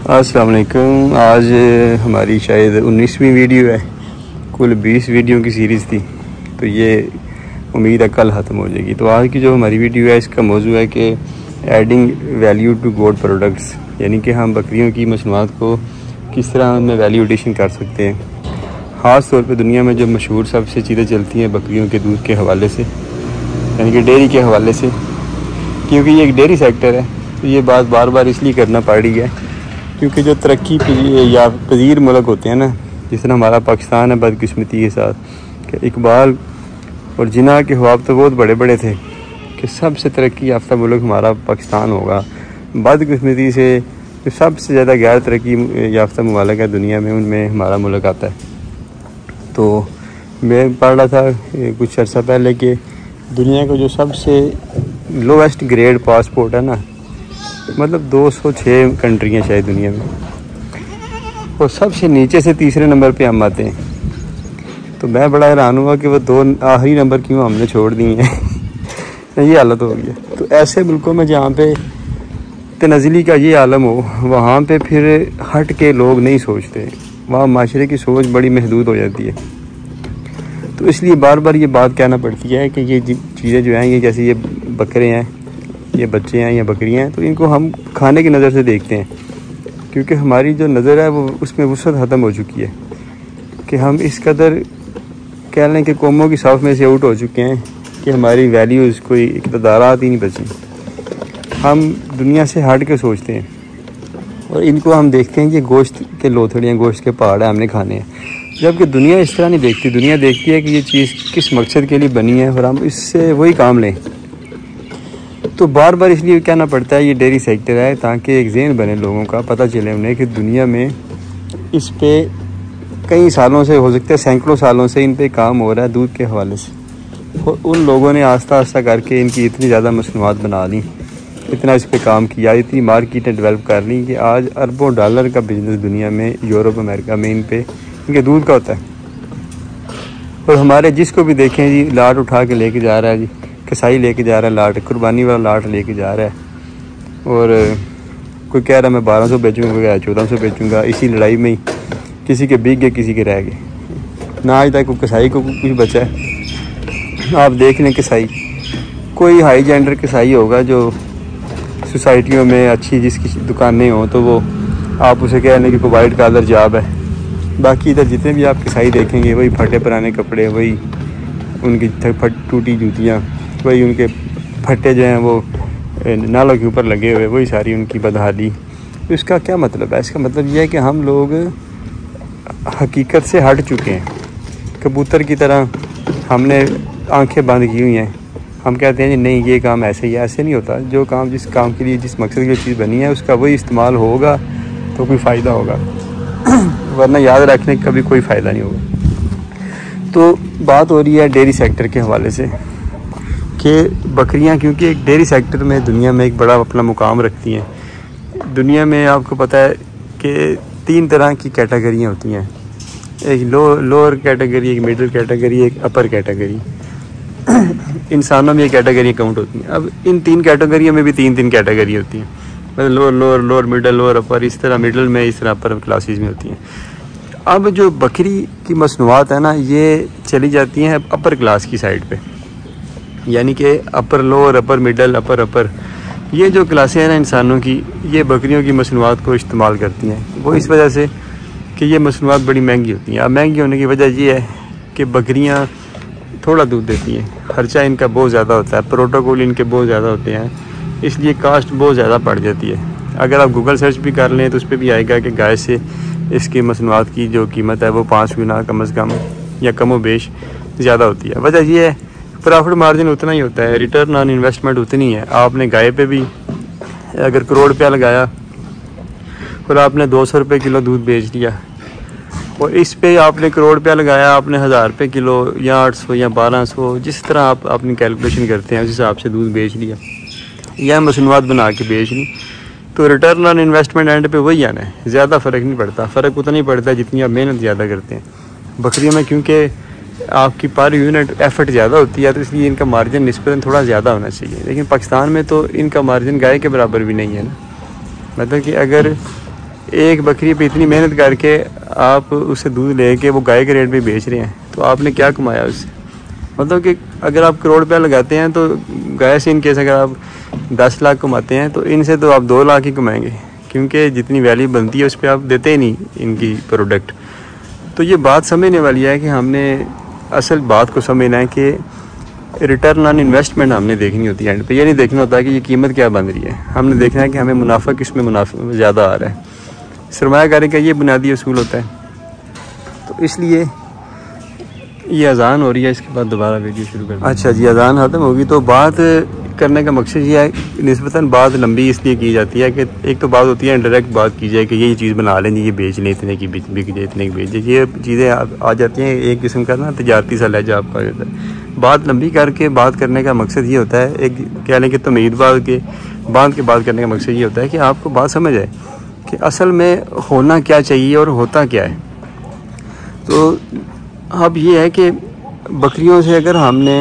अस्सलाम वालेकुम। आज हमारी शायद 19वीं वीडियो है। कुल 20 वीडियो की सीरीज़ थी, तो ये उम्मीद है कल ख़त्म हो जाएगी। तो आज की जो हमारी वीडियो है इसका मौजू है कि adding value to goat products, यानी कि हम बकरियों की मसनूआत को किस तरह उनमें वैल्यू एडिशन कर सकते हैं। ख़ास तौर पे दुनिया में जो मशहूर सबसे चीज़ें चलती हैं बकरियों के दूध के हवाले से, यानी कि डेयरी के हवाले से, क्योंकि ये एक डेयरी सेक्टर है। तो ये बात बार बार इसलिए करना पड़ रही है क्योंकि जो तरक्की या पजीर मुल्क होते हैं ना, जिस तरह हमारा पाकिस्तान है, बदकिस्मती के साथ कि इकबाल और जिना के ख्वाब तो बहुत बड़े बड़े थे कि सबसे तरक्की याफ्ता मुल्क हमारा पाकिस्तान होगा। बदकिस्मती से जो सबसे ज़्यादा गैर तरक्की याफ्ता ममालिक है दुनिया में, उनमें हमारा मुल्क आता है। तो मैं पढ़ रहा था कुछ अर्सा पहले कि दुनिया का जो सबसे लोवेस्ट ग्रेड पासपोर्ट है ना, मतलब 206 कंट्री हैं शायद दुनिया में, और सबसे नीचे से तीसरे नंबर पे हम आते हैं। तो मैं बड़ा हैरान हुआ कि वो दो आखिरी नंबर क्यों हमने छोड़ दिए हैं। ये हालत हो गई है। तो ऐसे मुल्कों में जहाँ पे तनज़ली का ये आलम हो, वहाँ पे फिर हट के लोग नहीं सोचते, वहाँ माशरे की सोच बड़ी महदूद हो जाती है। तो इसलिए बार बार ये बात कहना पड़ती है कि ये चीज़ें जो हैं, ये जैसे ये बकरे हैं, ये बच्चे हैं या बकरियां हैं, तो इनको हम खाने की नज़र से देखते हैं, क्योंकि हमारी जो नज़र है वो उसमें वसअत ख़त्म हो चुकी है कि हम इस कदर कह लें कि कौमों की साफ में से आउट हो चुके हैं कि हमारी वैल्यूज़ कोई इक़्तिदारात ही नहीं बची। हम दुनिया से हट के सोचते हैं और इनको हम देखते हैं कि गोश्त के लोथड़े हैं, गोश्त के पहाड़ हैं, हमने खाने हैं, जबकि दुनिया इस तरह नहीं देखती। दुनिया देखती है कि ये चीज़ किस मकसद के लिए बनी है और हम इससे वही काम लें। तो बार बार इसलिए कहना पड़ता है ये डेयरी सेक्टर है, ताकि एक ज़हन बने लोगों का, पता चले उन्हें कि दुनिया में इस पे कई सालों से, हो सकता है सैकड़ों सालों से इन पे काम हो रहा है दूध के हवाले से। और उन लोगों ने आस्ता आस्ता करके इनकी इतनी ज़्यादा मसनूआत बना ली, इतना इस पे काम किया, इतनी मार्केटें डेवलप कर ली कि आज अरबों डॉलर का बिजनेस दुनिया में, यूरोप अमेरिका में इनके दूध का होता है। और हमारे जिसको भी देखें जी, लाट उठा के लेके जा रहा है जी, कसाई लेके जा रहा है लाट, कुर्बानी वाला लाट लेके जा रहा है, और कोई कह रहा है मैं 1200 बेचूँगा, 1400 बेचूँगा। इसी लड़ाई में ही किसी के बिक गए, किसी के रह गए ना। आज तक कसाई को कुछ बचा है? आप देख लें, कसाई कोई हाई जेंडर कसाई होगा जो सोसाइटियों में अच्छी जिसकी दुकानें हों, तो वो आप उसे कह लें कि कोई वाइट कॉलर जॉब है। बाकी इधर जितने भी आप कसाई देखेंगे वही फटे पुराने कपड़े, वही उनकी टूटी जूतियाँ, वही उनके फट्टे जो हैं वो नालों के ऊपर लगे हुए, वही सारी उनकी बदहाली। तो इसका क्या मतलब है? इसका मतलब यह है कि हम लोग हकीकत से हट चुके हैं। कबूतर की तरह हमने आंखें बंद की हुई हैं। हम कहते हैं जी नहीं, ये काम ऐसे ही, ऐसे नहीं होता। जो काम जिस काम के लिए, जिस मकसद के लिए चीज़ बनी है, उसका वही इस्तेमाल होगा तो कोई फ़ायदा होगा, वरना याद रखने का भी कोई फ़ायदा नहीं होगा। तो बात हो रही है डेयरी सेक्टर के हवाले से कि बकरियां, क्योंकि एक डेयरी सेक्टर में दुनिया में एक बड़ा अपना मुकाम रखती हैं। दुनिया में आपको पता है कि 3 तरह की कैटेगरियां होती हैं, एक लोअर कैटेगरी, एक मिडिल कैटेगरी, एक अपर कैटेगरी। इंसानों में ये कैटेगरी काउंट होती हैं। अब इन 3 कैटेगरियों में भी 3 कैटेगरी होती हैं, मतलब लोअर मिडल, लोअर अपर, इस तरह मिडल में, इस तरह अपर क्लासेस में होती हैं। अब जो बकरी की मसनूआत है ना, ये चली जाती हैं अपर क्लास की साइड पे, यानी कि अपर लोअर, अपर मिडल, अपर, ये जो क्लासें हैं ना इंसानों की, ये बकरियों की मसनूआत को इस्तेमाल करती हैं। वो इस वजह से कि ये मसनूआत बड़ी महंगी होती हैं। अब महंगी होने की वजह ये है कि बकरियाँ थोड़ा दूध देती हैं, खर्चा इनका बहुत ज़्यादा होता है, प्रोटोकॉल इनके बहुत ज़्यादा होते हैं, इसलिए कास्ट बहुत ज़्यादा बढ़ जाती है। अगर आप गूगल सर्च भी कर लें तो उस पर भी आएगा कि गाय से इसकी मसनूआत की जो कीमत है वो 5 गुना कम अज़ कम या कमो बेश ज़्यादा होती है। वजह यह है प्रॉफिट मार्जिन उतना ही होता है, रिटर्न ऑन इन्वेस्टमेंट उतनी है। आपने गाय पे भी अगर करोड़ रुपया लगाया और आपने 200 रुपये किलो दूध बेच दिया, और इस पे आपने करोड़ रुपया लगाया, आपने 1000 रुपये किलो या 800 या 1200, जिस तरह आप अपनी कैलकुलेशन करते हैं उस हिसाब से दूध बेच लिया या मसनूआत बना के बेच ली, तो रिटर्न ऑन इन्वेस्टमेंट एंड पे वही आना है। ज़्यादा फ़र्क नहीं पड़ता, फ़र्क उतना ही पड़ता है जितनी आप मेहनत ज़्यादा करते हैं। बकरियों में क्योंकि आपकी पर यूनिट एफर्ट ज़्यादा होती है, तो इसलिए इनका मार्जिन निस्बतन थोड़ा ज़्यादा होना चाहिए। लेकिन पाकिस्तान में तो इनका मार्जिन गाय के बराबर भी नहीं है ना। मतलब कि अगर एक बकरी पे इतनी मेहनत करके आप उससे दूध लेके वो गाय के रेट पे बेच रहे हैं, तो आपने क्या कमाया उससे? मतलब कि अगर आप करोड़ रुपया लगाते हैं तो गाय से इन केस अगर आप 10 लाख कमाते हैं तो इनसे तो आप 2 लाख ही कमाएंगे, क्योंकि जितनी वैल्यू बनती है उस पर आप देते ही नहीं इनकी प्रोडक्ट। तो ये बात समझने वाली है कि हमने असल बात को समझना है कि रिटर्न ऑन इन्वेस्टमेंट हमने देखनी होती है एंड पे। ये नहीं देखना होता कि ये कीमत क्या बन रही है, हमने देखना है कि हमें मुनाफा किस में मुनाफा ज़्यादा आ रहा है। सरमायाकारी का ये बुनियादी असूल होता है। तो इसलिए ये अज़ान हो रही है, इसके बाद दोबारा वीडियो शुरू कर। अच्छा जी, अज़ान ख़त्म होगी तो बात करने का मकसद ये है, निस्बतन बात लंबी इसलिए की जाती है कि एक तो बात होती है डायरेक्ट बात की जाए कि ये चीज़ बना लें, ये बेच लें, इतने की बिक जाए, इतने की बेच जाए, ये चीज़ें आ जाती हैं। एक किस्म का ना तजारती सा लहजा आपका हो जाता है। बात लंबी करके बात करने का मकसद ये होता है, एक कह लें कि तमीद बांध के बात करने का मकसद ये होता है कि आपको बात समझ आए कि असल में होना क्या चाहिए और होता क्या है। तो अब ये है कि बकरियों से अगर हमने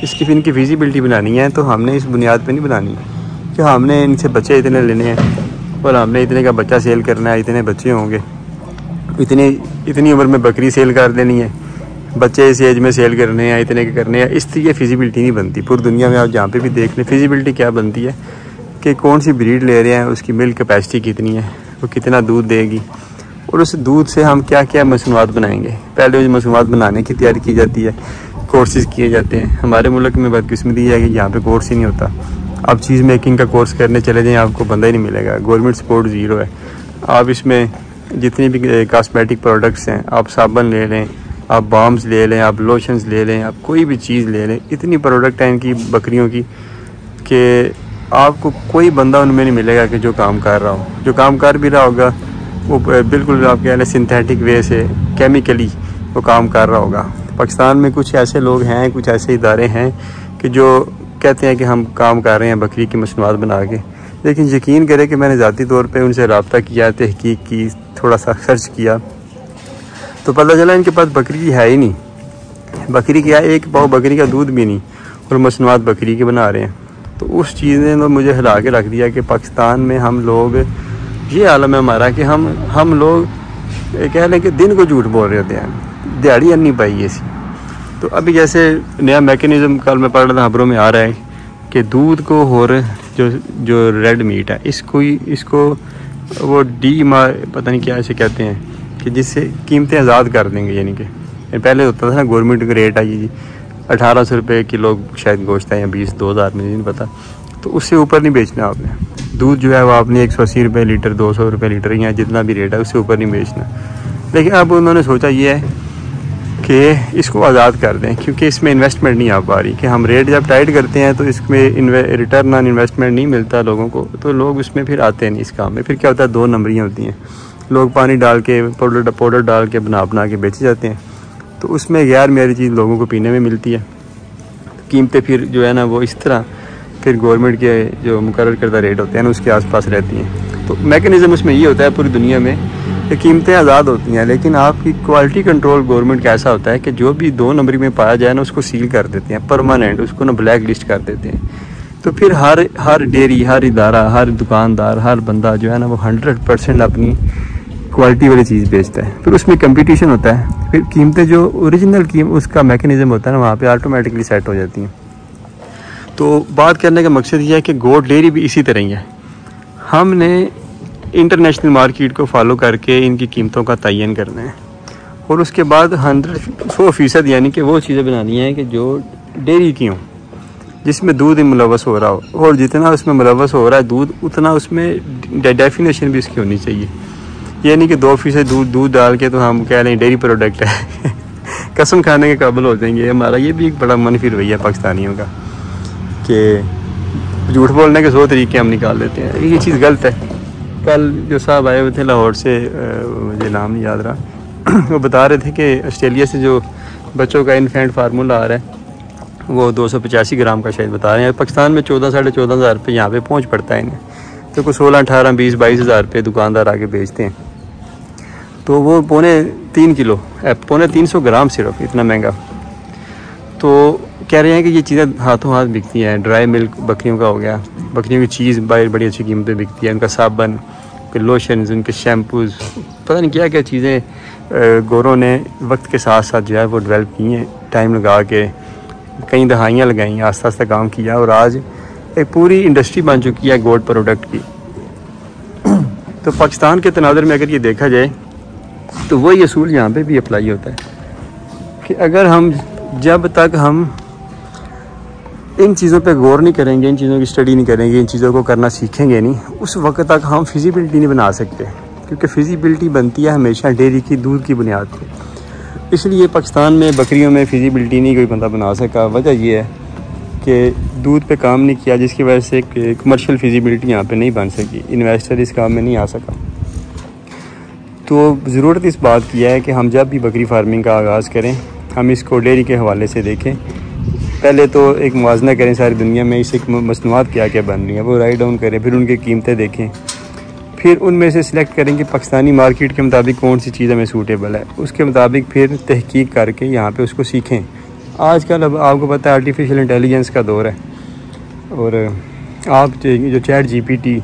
इनकी फिजिबिलिटी बनानी है तो हमने इस बुनियाद पे नहीं बनानी कि हमने इनसे बच्चे इतने लेने हैं और हमने इतने का बच्चा सेल करना है, इतने बच्चे होंगे, इतनी उम्र में बकरी सेल कर देनी है, बच्चे इस एज में सेल करने हैं, इतने के करने हैं। इस तरह फिजिबिलिटी नहीं बनती। पूरी दुनिया में आप जहाँ पे भी देख लें, फिजिबिलिटी क्या बनती है कि कौन सी ब्रीड ले रहे हैं, उसकी मिल्क कैपेसिटी कितनी है, वो कितना दूध देगी और उस दूध से हम क्या क्या मसनूआत बनाएंगे। पहले उस मसनूआत बनाने की तैयारी की जाती है, कोर्सेज़ किए जाते हैं। हमारे मुल्क में बदकिस्मती है कि यहाँ पे कोर्स ही नहीं होता। आप चीज़ मेकिंग का कोर्स करने चले जाएँ, आपको बंदा ही नहीं मिलेगा। गवर्नमेंट सपोर्ट ज़ीरो है। आप इसमें जितनी भी कॉस्मेटिक प्रोडक्ट्स हैं, आप साबुन ले लें, आप बाम्स ले लें, आप लोशंस ले लें, आप कोई भी चीज़ ले लें, इतनी प्रोडक्ट हैं इनकी बकरियों की कि आपको कोई बंदा उनमें नहीं मिलेगा कि जो काम कर रहा हो। जो काम कर भी रहा होगा वो बिल्कुल आप कह लें सिंथेटिक वे से, केमिकली वो काम कर रहा होगा। पाकिस्तान में कुछ ऐसे लोग हैं, कुछ ऐसे इदारे हैं कि जो कहते हैं कि हम काम कर रहे हैं बकरी की मसनूआत बना के, लेकिन यकीन करें कि मैंने ज़ाती तौर पे उनसे रब्ता किया, तहकीक की, थोड़ा सा सर्च किया तो पता चला इनके पास बकरी है ही नहीं। बकरी क्या, एक पाव बकरी का दूध भी नहीं और मसनूआत बकरी के बना रहे हैं। तो उस चीज़ ने तो मुझे हिला के रख दिया कि पाकिस्तान में हम लोग, ये आलम है हमारा कि हम लोग कह लें कि दिन को झूठ बोल रहे होते हैं, दिहाड़ी अन्नी पाई ऐसी। तो अभी जैसे नया मैकेनिज़्म कल मैं पढ़ रहा था, खबरों में आ रहा है कि दूध को और जो रेड मीट है इसको वो पता नहीं क्या ऐसे कहते हैं कि जिससे कीमतें आज़ाद कर देंगे। यानी कि पहले होता था ना गवर्नमेंट का रेट आई जी 1800 रुपये किलो शायद गोश्त है, या 20,000 में नहीं पता, तो उससे ऊपर नहीं बेचना आपने। दूध जो है वो आपने 180 रुपये लीटर, 200 रुपये लीटर या जितना भी रेट है उससे ऊपर नहीं बेचना। लेकिन अब उन्होंने सोचा ये है कि इसको आज़ाद कर दें, क्योंकि इसमें इन्वेस्टमेंट नहीं आ पा रही। कि हम रेट जब टाइट करते हैं तो इसमें रिटर्न ऑन इन्वेस्टमेंट नहीं मिलता लोगों को, तो लोग उसमें फिर आते नहीं इस काम में। फिर क्या होता है, 2 नंबरियाँ होती हैं। लोग पानी डाल के पाउडर डाल के बना के बेचे जाते हैं, तो उसमें गैर मेरी चीज़ लोगों को पीने में मिलती है। कीमतें फिर जो है ना वो इस तरह फिर गवर्नमेंट के जो मुकर्रर करदा रेट होते हैं ना उसके आसपास रहती हैं। तो मैकेनिज़्म उसमें ये होता है पूरी दुनिया में कि कीमतें आज़ाद होती हैं, लेकिन आपकी क्वालिटी कंट्रोल गवर्नमेंट का ऐसा होता है कि जो भी 2 नंबरी में पाया जाए ना उसको सील कर देते हैं परमानेंट, उसको ना ब्लैक लिस्ट कर देते हैं। तो फिर हर डेयरी, हर इदारा, हर दुकानदार, हर बंदा जो है ना वो 100% अपनी क्वालिटी वाली चीज़ बेचता है। फिर उसमें कंपटीशन होता है, फिर कीमतें जो ओरिजिनल उसका मैकेनिज़्म होता है ना वहाँ पे ऑटोमेटिकली सेट हो जाती हैं। तो बात करने का मकसद ये है कि गोट डेयरी भी इसी तरह ही है। हमने इंटरनेशनल मार्केट को फॉलो करके इनकी कीमतों का तयन करना है और उसके बाद 100% यानी कि वो चीज़ें बनानी है कि जो डेयरी की हों, जिसमें दूध मुलव्वस हो रहा हो, और जितना उसमें मुलव्वस हो रहा है दूध उतना उसमें डेफिनेशन भी इसकी होनी चाहिए। ये नहीं कि 2% दूध डाल के तो हम कह रहे हैं डेयरी प्रोडक्ट है कसम खाने के काबिल हो जाएंगे। हमारा ये भी एक बड़ा मनफी रवैया पाकिस्तानियों का कि झूठ बोलने के 100 तरीके हम निकाल लेते हैं। ये चीज़ गलत है। कल जो साहब आए हुए थे लाहौर से, मुझे नाम नहीं याद रहा वो बता रहे थे कि ऑस्ट्रेलिया से जो बच्चों का इन्फेंट फार्मूला आ रहा है वो 285 ग्राम का शायद बता रहे हैं। पाकिस्तान में 14-14.5 हज़ार रुपये यहाँ पे पहुँच पड़ता है इन्हें, तो कुछ 16, 18, 20, 22 हज़ार रुपये दुकानदार आके बेचते हैं। तो वो 3.25 किलो, 350 ग्राम सिर्फ, इतना महंगा। तो कह रहे हैं कि ये चीज़ें हाथों हाथ बिकती हैं। ड्राई मिल्क बकरियों का हो गया, बकरियों की चीज़ बड़ी अच्छी कीमत पे बिकती है, उनका साबन, आपके लोशंस, उनके शैम्पूज़, पता नहीं क्या क्या चीज़ें गोरों ने वक्त के साथ साथ जो है वो डेवलप की हैं, टाइम लगा के कई दहाइयाँ लगाई, आस्ता आस्ता काम किया और आज एक पूरी इंडस्ट्री बन चुकी है गोल्ड प्रोडक्ट की। तो पाकिस्तान के तनाज़ुर में अगर ये देखा जाए तो वही असूल यहाँ पे भी अप्लाई होता है कि अगर हम जब तक हम इन चीज़ों पे गौर नहीं करेंगे, इन चीज़ों की स्टडी नहीं करेंगे, इन चीज़ों को करना सीखेंगे नहीं, उस वक्त तक हम फिजिबिलिटी नहीं बना सकते, क्योंकि फिजिबिलिटी बनती है हमेशा डेयरी की दूध की बुनियाद पर। इसलिए पाकिस्तान में बकरियों में फिजिबिलिटी नहीं कोई बंदा बना सका। वजह यह है कि दूध पे काम नहीं किया, जिसकी वजह से कमर्शियल फिजिबिलिटी यहाँ पे नहीं बन सकी, इन्वेस्टर इस काम में नहीं आ सका। तो ज़रूरत इस बात की है कि हम जब भी बकरी फार्मिंग का आगाज़ करें, हम इसको डेयरी के हवाले से देखें। पहले तो एक मुआवजा करें सारी दुनिया में इस एक मसनूआत क्या क्या बन रही हैं, वो राइट डाउन करें, फिर उनकी कीमतें देखें, फिर उनमें से सिलेक्ट करें कि पाकिस्तानी मार्केट के मुताबिक कौन सी चीज़ हमें सूटेबल है, उसके मुताबिक फिर तहकीक करके यहाँ पे उसको सीखें। आजकल अब आपको पता है आर्टिफिशियल इंटेलिजेंस का दौर है, और आप जो चैट जीपीटी,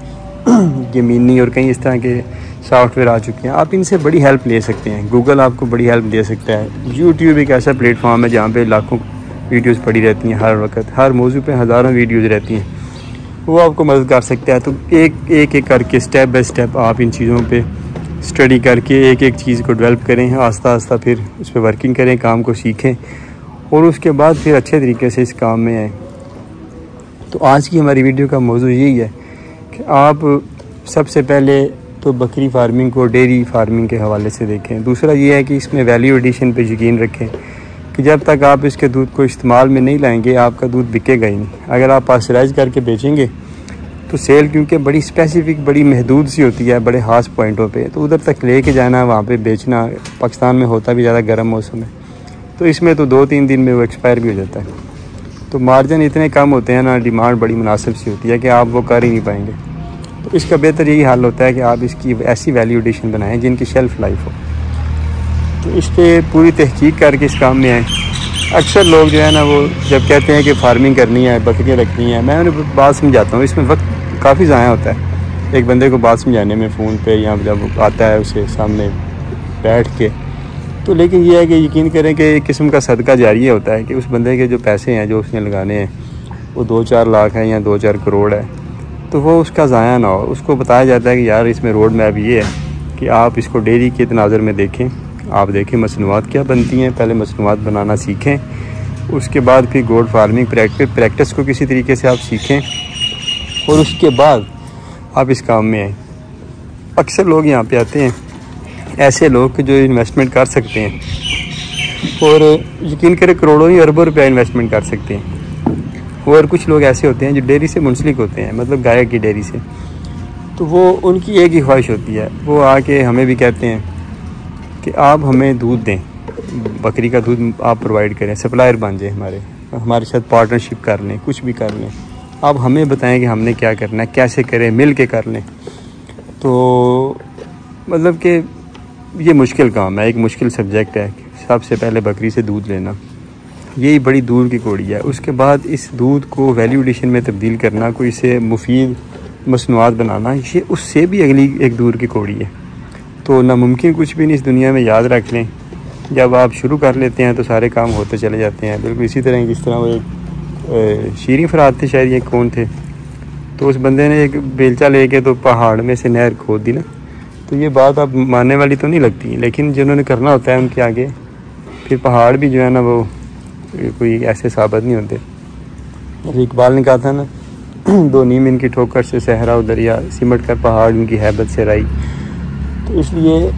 गेमिनी और कई इस तरह के सॉफ्टवेयर आ चुके हैं, आप इनसे बड़ी हेल्प ले सकते हैं। गूगल आपको बड़ी हेल्प दे सकता है। यूट्यूब एक ऐसा प्लेटफॉर्म है जहाँ पे लाखों वीडियोस पड़ी रहती हैं, हर वक्त हर मौजू पे हज़ारों वीडियोस रहती हैं, वो आपको मदद कर सकता है। तो एक करके स्टेप बाय स्टेप आप इन चीज़ों पे स्टडी करके एक एक चीज़ को डेवलप करें, आस्ता आस्ता फिर उस पर वर्किंग करें, काम को सीखें और उसके बाद फिर अच्छे तरीके से इस काम में आएँ। तो आज की हमारी वीडियो का मौजू यही है कि आप सबसे पहले तो बकरी फार्मिंग को डेयरी फार्मिंग के हवाले से देखें। दूसरा ये है कि इसमें वैल्यू एडिशन पे यकीन रखें कि जब तक आप इसके दूध को इस्तेमाल में नहीं लाएंगे आपका दूध बिकेगा ही नहीं। अगर आप पास्चराइज करके बेचेंगे तो सेल क्योंकि बड़ी स्पेसिफिक, बड़ी महदूद सी होती है, बड़े ख़ास पॉइंटों पे, तो उधर तक लेके जाना, वहाँ पे बेचना, पाकिस्तान में होता भी ज़्यादा गर्म मौसम है, तो इसमें तो 2-3 दिन में वो एक्सपायर भी हो जाता है। तो मार्जिन इतने कम होते हैं ना, डिमांड बड़ी मुनासिब सी होती है कि आप वो कर ही नहीं पाएंगे। तो इसका बेहतर यही हाल होता है कि आप इसकी ऐसी वैल्यू एडिशन बनाएं जिनकी शेल्फ़ लाइफ हो। तो इस पर पूरी तहकीक करके इस काम में आएँ। अक्सर लोग जो है ना, वो जब कहते हैं कि फार्मिंग करनी है, बकरियाँ रखनी है, मैं उन्हें बात समझाता हूँ, इसमें वक्त काफ़ी ज़ाया होता है एक बंदे को बात समझाने में, फ़ोन पे या जब आता है उसे सामने बैठ के। तो लेकिन ये है कि यकीन करें कि एक किस्म का सदका जारिया होता है कि उस बंदे के जो पैसे हैं जो उसने लगाने हैं वो 2-4 लाख हैं या 2-4 करोड़ है, तो वो उसका ज़ाया ना हो। उसको बताया जाता है कि यार इसमें रोड मैप ये है कि आप इसको डेयरी के तनाज़ुर में देखें, आप देखें मसनूआत क्या बनती हैं, पहले मसनूआत बनाना सीखें, उसके बाद फिर गोल्ड फार्मिंग प्रैक्टिस को किसी तरीके से आप सीखें और उसके बाद आप इस काम में आएँ। अक्सर लोग यहाँ पे आते हैं ऐसे लोग कि जो इन्वेस्टमेंट कर सकते हैं और यकीन करें करोड़ों ही अरबों रुपया इन्वेस्टमेंट कर सकते हैं। और कुछ लोग ऐसे होते हैं जो डेयरी से मुंसलिक होते हैं, मतलब गाय की डेयरी से, तो वो उनकी एक ही ख्वाहिश होती है, वो आके हमें भी कहते हैं कि आप हमें दूध दें, बकरी का दूध आप प्रोवाइड करें, सप्लायर बन जाए, हमारे साथ पार्टनरशिप कर लें, कुछ भी कर लें, आप हमें बताएं कि हमने क्या करना है, कैसे करें, मिल के कर लें। तो मतलब कि ये मुश्किल काम है, एक मुश्किल सब्जेक्ट है। सबसे पहले बकरी से दूध लेना यही बड़ी दूर की कौड़ी है। उसके बाद इस दूध को वैल्यू एडिशन में तब्दील करना, कोई इसे मुफीद मसनूआत बनाना, ये उससे भी अगली एक दूर की कौड़ी है। तो नामुमकिन कुछ भी नहीं इस दुनिया में, याद रख लें। जब आप शुरू कर लेते हैं तो सारे काम होते चले जाते हैं। बिल्कुल इसी तरह जिस तरह वो एक शीरी फराद थे, शायद ये कौन थे, तो उस बंदे ने एक बेलचा लेके तो पहाड़ में से नहर खोद दी ना। तो ये बात अब मानने वाली तो नहीं लगती, लेकिन जिन्होंने करना होता है उनके आगे फिर पहाड़ भी जो है ना वो कोई ऐसे साबित नहीं होते। इकबाल ने कहा था ना, 2 नीम इनकी ठोकर से सहरा व दरिया, सिमट कर पहाड़ उनकी हैबत से राई। तो इसलिए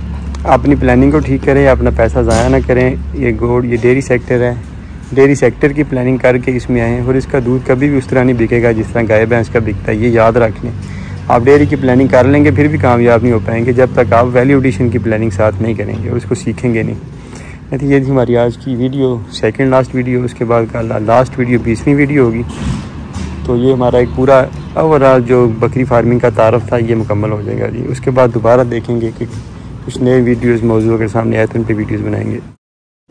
अपनी प्लानिंग को ठीक करें, अपना पैसा ज़ाया ना करें। ये डेयरी सेक्टर है, डेयरी सेक्टर की प्लानिंग करके इसमें आएँ और इसका दूध कभी भी उस तरह नहीं बिकेगा जिस तरह गाय भैंस का बिकता है, ये याद रख लें। आप डेयरी की प्लानिंग कर लेंगे फिर भी कामयाब नहीं हो पाएंगे जब तक आप वैल्यू एडिशन की प्लानिंग साथ नहीं करेंगे और उसको सीखेंगे नहीं। तो ये थी हमारी आज की वीडियो, सेकंड लास्ट वीडियो। उसके बाद का लास्ट वीडियो 20वीं वीडियो होगी। तो ये हमारा एक पूरा ओवरऑल जो बकरी फार्मिंग का तारफ़ था ये मुकम्मल हो जाएगा जी। उसके बाद दोबारा देखेंगे कि कुछ नए वीडियोज़ मौजूद के सामने आए तो उन पर वीडियोज़ बनाएंगे।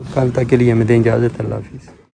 कल तक के लिए हमें दें इजाज़त। अल्लाह हाफ़िज़।